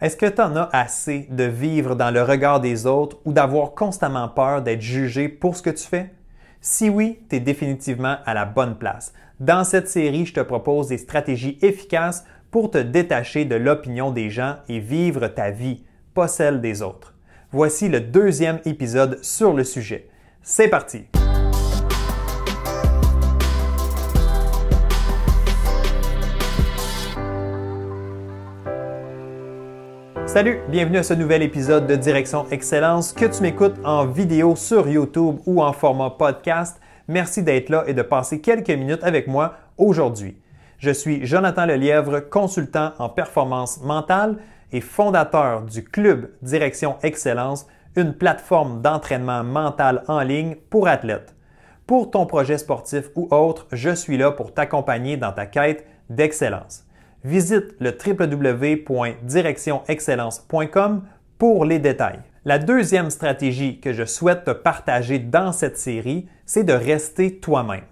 Est-ce que tu en as assez de vivre dans le regard des autres ou d'avoir constamment peur d'être jugé pour ce que tu fais? Si oui, tu es définitivement à la bonne place. Dans cette série, je te propose des stratégies efficaces pour te détacher de l'opinion des gens et vivre ta vie, pas celle des autres. Voici le deuxième épisode sur le sujet. C'est parti! Salut, bienvenue à ce nouvel épisode de Direction Excellence, que tu m'écoutes en vidéo sur YouTube ou en format podcast. Merci d'être là et de passer quelques minutes avec moi aujourd'hui. Je suis Jonathan Lelièvre, consultant en performance mentale et fondateur du Club Direction Excellence, une plateforme d'entraînement mental en ligne pour athlètes. Pour ton projet sportif ou autre, je suis là pour t'accompagner dans ta quête d'excellence. Visite le www.directionexcellence.com pour les détails. La deuxième stratégie que je souhaite te partager dans cette série, c'est de rester toi-même.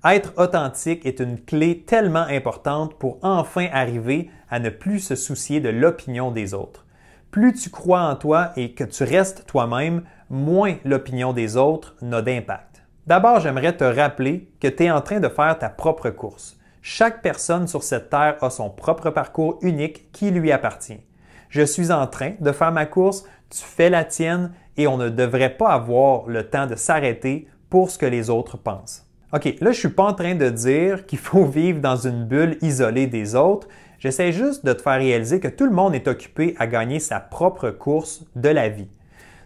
Être authentique est une clé tellement importante pour enfin arriver à ne plus se soucier de l'opinion des autres. Plus tu crois en toi et que tu restes toi-même, moins l'opinion des autres n'a d'impact. D'abord, j'aimerais te rappeler que tu es en train de faire ta propre course. Chaque personne sur cette terre a son propre parcours unique qui lui appartient. Je suis en train de faire ma course, tu fais la tienne et on ne devrait pas avoir le temps de s'arrêter pour ce que les autres pensent. OK, là, je ne suis pas en train de dire qu'il faut vivre dans une bulle isolée des autres. J'essaie juste de te faire réaliser que tout le monde est occupé à gagner sa propre course de la vie.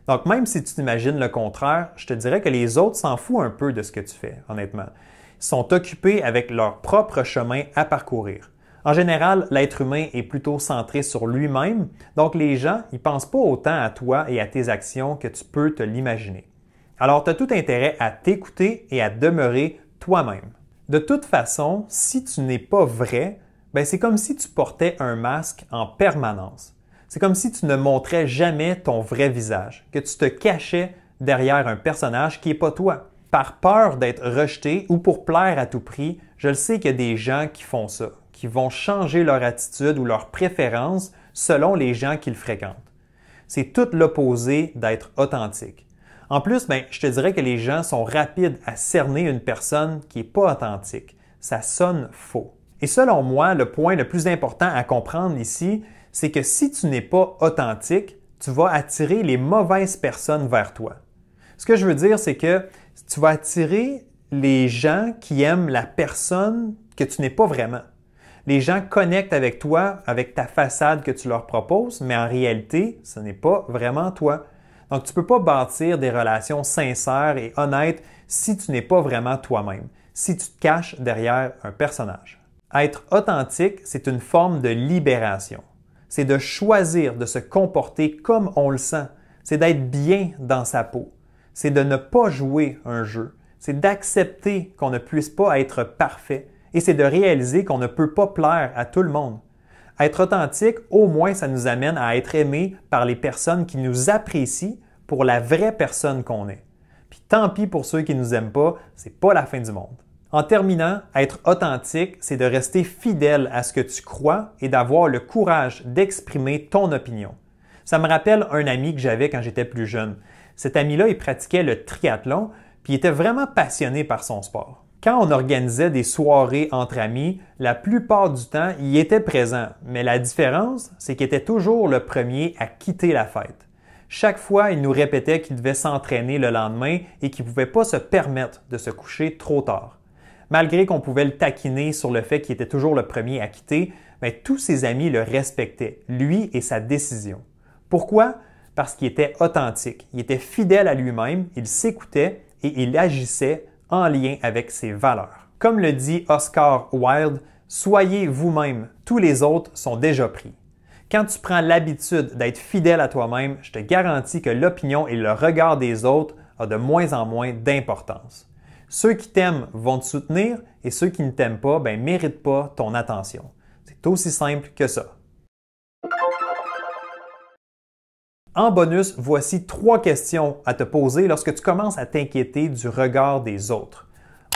Donc, même si tu t'imagines le contraire, je te dirais que les autres s'en foutent un peu de ce que tu fais, honnêtement. Ils sont occupés avec leur propre chemin à parcourir. En général, l'être humain est plutôt centré sur lui-même, donc les gens ne pensent pas autant à toi et à tes actions que tu peux te l'imaginer. Alors, tu as tout intérêt à t'écouter et à demeurer toi-même. De toute façon, si tu n'es pas vrai, c'est comme si tu portais un masque en permanence. C'est comme si tu ne montrais jamais ton vrai visage, que tu te cachais derrière un personnage qui n'est pas toi. Par peur d'être rejeté ou pour plaire à tout prix, je le sais qu'il y a des gens qui font ça, qui vont changer leur attitude ou leur préférence selon les gens qu'ils fréquentent. C'est tout l'opposé d'être authentique. En plus, je te dirais que les gens sont rapides à cerner une personne qui n'est pas authentique. Ça sonne faux. Et selon moi, le point le plus important à comprendre ici, c'est que si tu n'es pas authentique, tu vas attirer les mauvaises personnes vers toi. Ce que je veux dire, c'est que tu vas attirer les gens qui aiment la personne que tu n'es pas vraiment. Les gens connectent avec toi, avec ta façade que tu leur proposes, mais en réalité, ce n'est pas vraiment toi. Donc, tu ne peux pas bâtir des relations sincères et honnêtes si tu n'es pas vraiment toi-même, si tu te caches derrière un personnage. Être authentique, c'est une forme de libération. C'est de choisir de se comporter comme on le sent. C'est d'être bien dans sa peau. C'est de ne pas jouer un jeu. C'est d'accepter qu'on ne puisse pas être parfait et c'est de réaliser qu'on ne peut pas plaire à tout le monde. Être authentique, au moins, ça nous amène à être aimé par les personnes qui nous apprécient pour la vraie personne qu'on est. Puis tant pis pour ceux qui ne nous aiment pas, c'est pas la fin du monde. En terminant, être authentique, c'est de rester fidèle à ce que tu crois et d'avoir le courage d'exprimer ton opinion. Ça me rappelle un ami que j'avais quand j'étais plus jeune. Cet ami-là, il pratiquait le triathlon, puis il était vraiment passionné par son sport. Quand on organisait des soirées entre amis, la plupart du temps, il était présent, mais la différence, c'est qu'il était toujours le premier à quitter la fête. Chaque fois, il nous répétait qu'il devait s'entraîner le lendemain et qu'il ne pouvait pas se permettre de se coucher trop tard. Malgré qu'on pouvait le taquiner sur le fait qu'il était toujours le premier à quitter, tous ses amis le respectaient, lui et sa décision. Pourquoi? Parce qu'il était authentique, il était fidèle à lui-même, il s'écoutait et il agissait en lien avec ses valeurs. Comme le dit Oscar Wilde, « Soyez vous-même, tous les autres sont déjà pris ». Quand tu prends l'habitude d'être fidèle à toi-même, je te garantis que l'opinion et le regard des autres ont de moins en moins d'importance. Ceux qui t'aiment vont te soutenir et ceux qui ne t'aiment pas ne méritent pas ton attention. C'est aussi simple que ça. En bonus, voici 3 questions à te poser lorsque tu commences à t'inquiéter du regard des autres.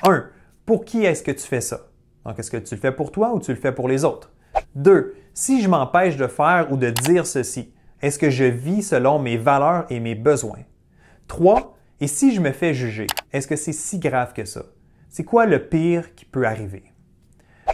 1. Pour qui est-ce que tu fais ça? Donc, est-ce que tu le fais pour toi ou tu le fais pour les autres? 2. Si je m'empêche de faire ou de dire ceci, est-ce que je vis selon mes valeurs et mes besoins? 3. Et si je me fais juger, est-ce que c'est si grave que ça? C'est quoi le pire qui peut arriver?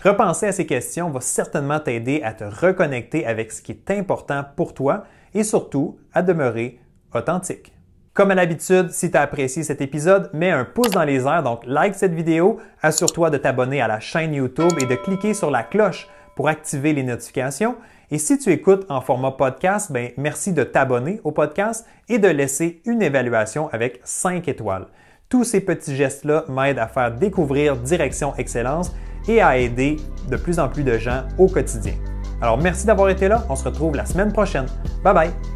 Repenser à ces questions va certainement t'aider à te reconnecter avec ce qui est important pour toi et surtout à demeurer authentique. Comme à l'habitude, si tu as apprécié cet épisode, mets un pouce dans les airs, donc like cette vidéo, assure-toi de t'abonner à la chaîne YouTube et de cliquer sur la cloche pour activer les notifications. Et si tu écoutes en format podcast, merci de t'abonner au podcast et de laisser une évaluation avec 5 étoiles. Tous ces petits gestes-là m'aident à faire découvrir Direction Excellence et à aider de plus en plus de gens au quotidien. Alors merci d'avoir été là, on se retrouve la semaine prochaine. Bye bye!